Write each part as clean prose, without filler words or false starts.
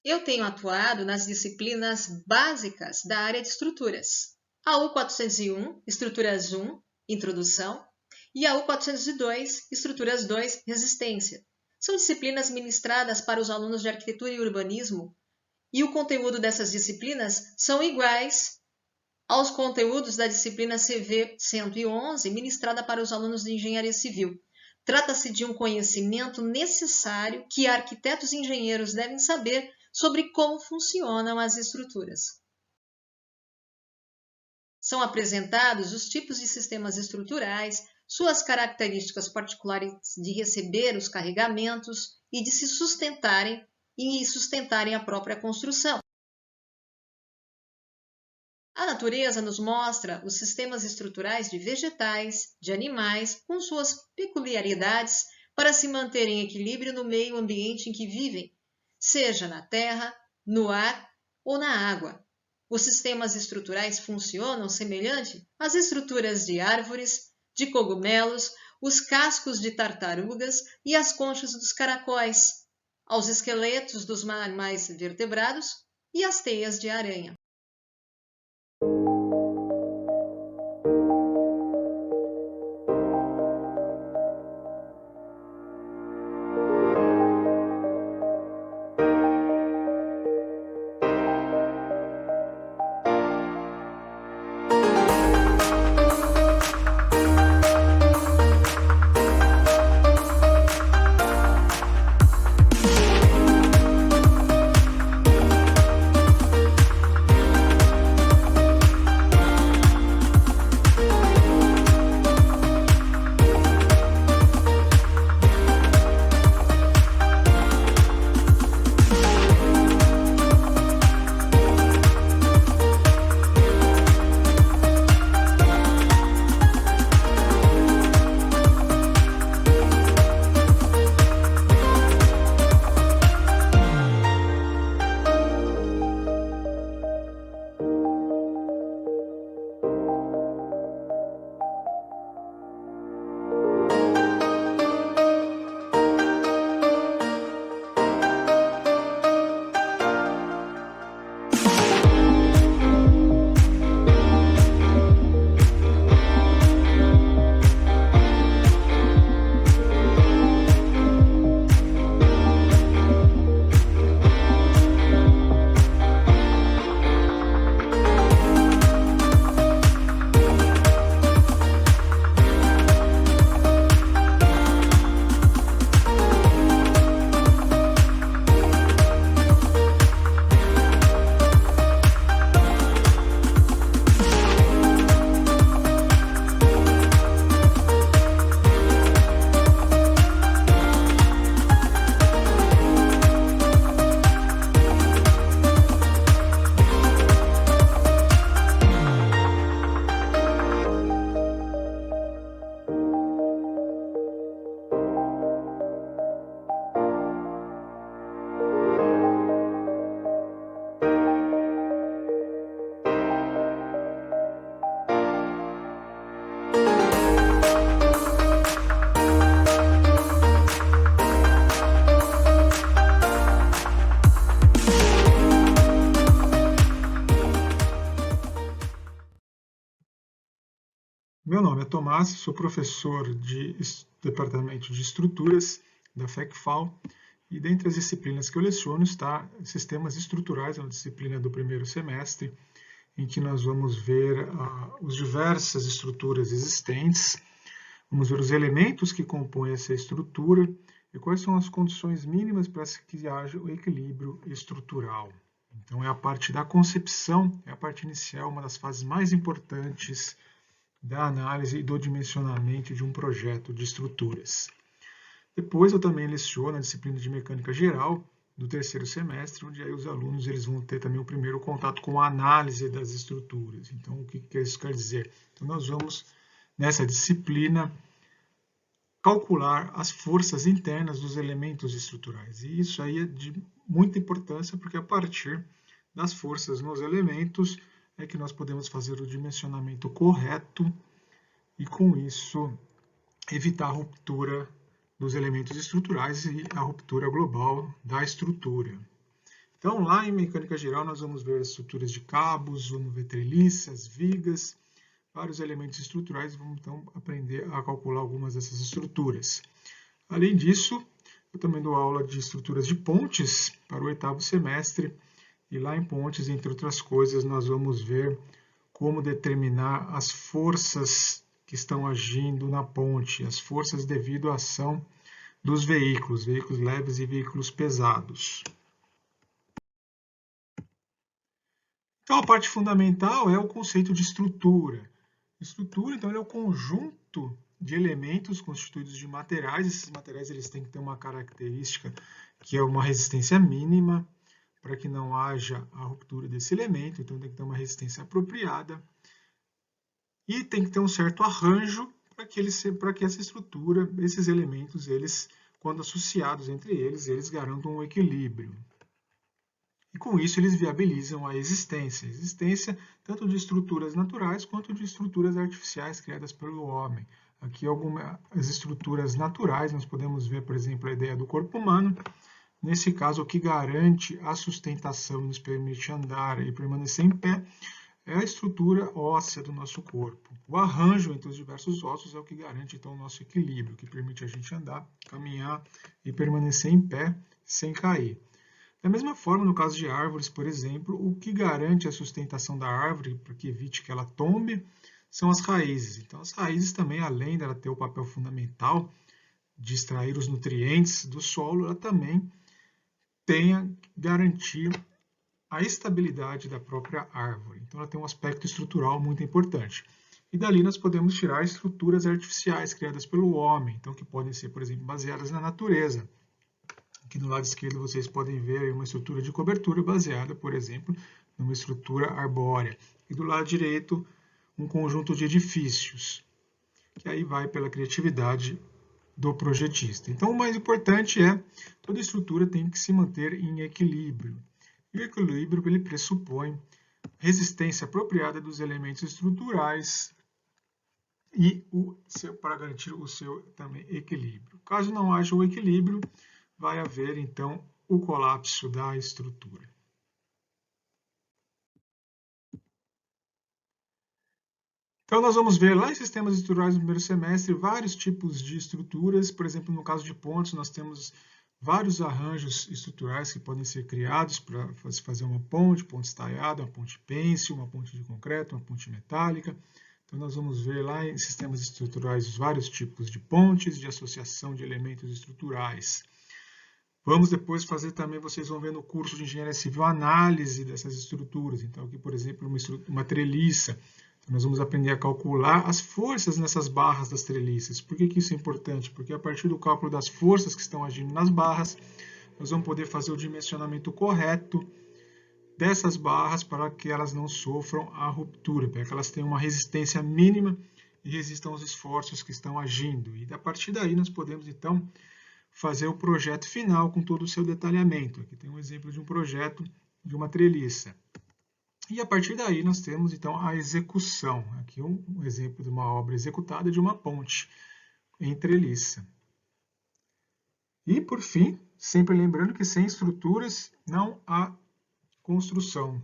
Eu tenho atuado nas disciplinas básicas da área de estruturas. A U401, Estruturas 1, Introdução, e a U402, Estruturas 2, Resistência. São disciplinas ministradas para os alunos de Arquitetura e Urbanismo, e o conteúdo dessas disciplinas são iguais aos conteúdos da disciplina CV 111, ministrada para os alunos de Engenharia Civil. Trata-se de um conhecimento necessário que arquitetos e engenheiros devem saber sobre como funcionam as estruturas. São apresentados os tipos de sistemas estruturais, suas características particulares de receber os carregamentos e de se sustentarem a própria construção. A natureza nos mostra os sistemas estruturais de vegetais, de animais, com suas peculiaridades para se manterem em equilíbrio no meio ambiente em que vivem, seja na terra, no ar ou na água. Os sistemas estruturais funcionam semelhante às estruturas de árvores, de cogumelos, os cascos de tartarugas e as conchas dos caracóis, aos esqueletos dos animais vertebrados e às teias de aranha. Meu nome é Tomás, sou professor de Departamento de Estruturas da FECFAL e dentre as disciplinas que eu leciono está Sistemas Estruturais, uma disciplina do primeiro semestre, em que nós vamos ver as diversas estruturas existentes, vamos ver os elementos que compõem essa estrutura e quais são as condições mínimas para que haja o equilíbrio estrutural. Então é a parte da concepção, é a parte inicial, uma das fases mais importantes da análise e do dimensionamento de um projeto de estruturas. Depois eu também leciono a disciplina de Mecânica Geral, do terceiro semestre, onde aí os alunos eles vão ter também o primeiro contato com a análise das estruturas. Então, o que isso quer dizer? Então, nós vamos, nessa disciplina, calcular as forças internas dos elementos estruturais. E isso aí é de muita importância, porque a partir das forças nos elementos é que nós podemos fazer o dimensionamento correto e, com isso, evitar a ruptura dos elementos estruturais e a ruptura global da estrutura. Então, lá em mecânica geral, nós vamos ver as estruturas de cabos, vamos ver treliças, vigas, vários elementos estruturais, e vamos então aprender a calcular algumas dessas estruturas. Além disso, eu também dou aula de estruturas de pontes para o 8º semestre, e lá em pontes, entre outras coisas, nós vamos ver como determinar as forças que estão agindo na ponte, as forças devido à ação dos veículos leves e veículos pesados. Então, a parte fundamental é o conceito de estrutura. Estrutura, então, é o conjunto de elementos constituídos de materiais. Esses materiais eles têm que ter uma característica que é uma resistência mínima, para que não haja a ruptura desse elemento. Então, tem que ter uma resistência apropriada. E tem que ter um certo arranjo para que essa estrutura, esses elementos, eles, quando associados entre eles, eles garantam um equilíbrio. E com isso eles viabilizam a existência tanto de estruturas naturais quanto de estruturas artificiais criadas pelo homem. Aqui algumas estruturas naturais, nós podemos ver, por exemplo, a ideia do corpo humano. Nesse caso, o que garante a sustentação, nos permite andar e permanecer em pé, é a estrutura óssea do nosso corpo. O arranjo entre os diversos ossos é o que garante então o nosso equilíbrio, que permite a gente andar, caminhar e permanecer em pé sem cair. Da mesma forma, no caso de árvores, por exemplo, o que garante a sustentação da árvore, para que evite que ela tombe, são as raízes. Então, as raízes também, além dela ter o papel fundamental de extrair os nutrientes do solo, ela também tem a garantir a estabilidade da própria árvore. Então, ela tem um aspecto estrutural muito importante. E dali nós podemos tirar estruturas artificiais criadas pelo homem, então que podem ser, por exemplo, baseadas na natureza. Aqui no lado esquerdo vocês podem ver uma estrutura de cobertura baseada, por exemplo, numa estrutura arbórea. E do lado direito, um conjunto de edifícios, que aí vai pela criatividade do projetista. Então, o mais importante é toda estrutura tem que se manter em equilíbrio. E o equilíbrio ele pressupõe resistência apropriada dos elementos estruturais e para garantir o seu também equilíbrio. Caso não haja o equilíbrio, vai haver, então, o colapso da estrutura. Então, nós vamos ver lá em sistemas estruturais no primeiro semestre vários tipos de estruturas. Por exemplo, no caso de pontes, nós temos vários arranjos estruturais que podem ser criados para fazer uma ponte estaiada, uma ponte pêncil, uma ponte de concreto, uma ponte metálica. Então, nós vamos ver lá em sistemas estruturais os vários tipos de pontes, de associação de elementos estruturais. Vamos depois fazer também, vocês vão ver no curso de Engenharia Civil, análise dessas estruturas. Então, aqui, por exemplo, uma treliça. Então, nós vamos aprender a calcular as forças nessas barras das treliças. Por que isso é importante? Porque a partir do cálculo das forças que estão agindo nas barras, nós vamos poder fazer o dimensionamento correto dessas barras para que elas não sofram a ruptura, para que elas tenham uma resistência mínima e resistam aos esforços que estão agindo. E a partir daí nós podemos, então, fazer o projeto final com todo o seu detalhamento. Aqui tem um exemplo de um projeto de uma treliça. E a partir daí nós temos então a execução. Aqui um exemplo de uma obra executada de uma ponte em treliça. E por fim, sempre lembrando que sem estruturas não há construção,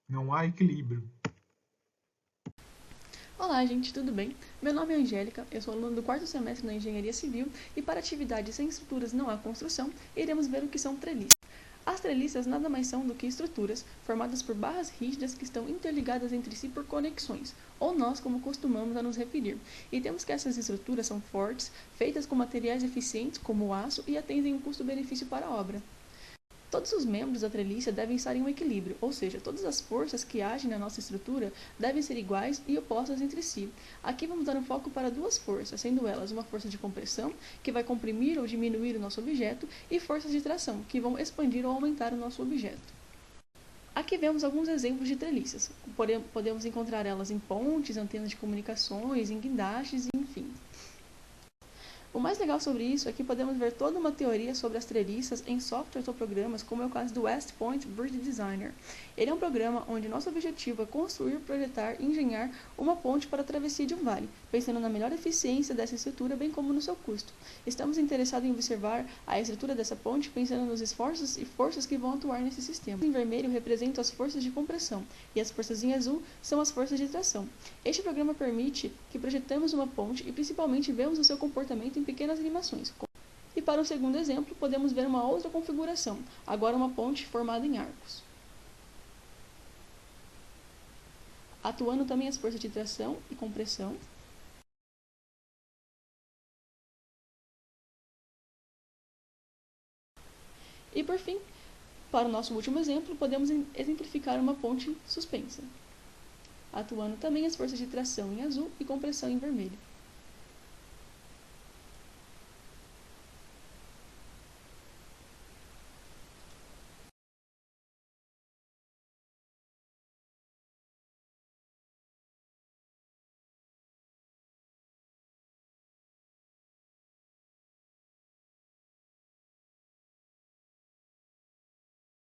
não há equilíbrio. Olá, gente, tudo bem? Meu nome é Angélica, eu sou aluna do 4º semestre na Engenharia Civil e para atividades sem estruturas não há construção, iremos ver o que são treliças. As treliças nada mais são do que estruturas formadas por barras rígidas que estão interligadas entre si por conexões, ou nós como costumamos a nos referir. E temos que essas estruturas são fortes, feitas com materiais eficientes como o aço e atendem um custo-benefício para a obra. Todos os membros da treliça devem estar em um equilíbrio, ou seja, todas as forças que agem na nossa estrutura devem ser iguais e opostas entre si. Aqui vamos dar um foco para duas forças, sendo elas uma força de compressão, que vai comprimir ou diminuir o nosso objeto, e forças de tração, que vão expandir ou aumentar o nosso objeto. Aqui vemos alguns exemplos de treliças. Podemos encontrar elas em pontes, antenas de comunicações, em guindastes, enfim. O mais legal sobre isso é que podemos ver toda uma teoria sobre as treliças em softwares ou programas, como é o caso do West Point Bridge Designer. Ele é um programa onde nosso objetivo é construir, projetar e engenhar uma ponte para a travessia de um vale, pensando na melhor eficiência dessa estrutura, bem como no seu custo. Estamos interessados em observar a estrutura dessa ponte, pensando nos esforços e forças que vão atuar nesse sistema. Em vermelho representam as forças de compressão e as forças em azul são as forças de tração. Este programa permite que projetemos uma ponte e principalmente vemos o seu comportamento em pequenas animações. E para o segundo exemplo, podemos ver uma outra configuração, agora uma ponte formada em arcos. Atuando também as forças de tração e compressão. E por fim, para o nosso último exemplo, podemos exemplificar uma ponte suspensa, atuando também as forças de tração em azul e compressão em vermelho.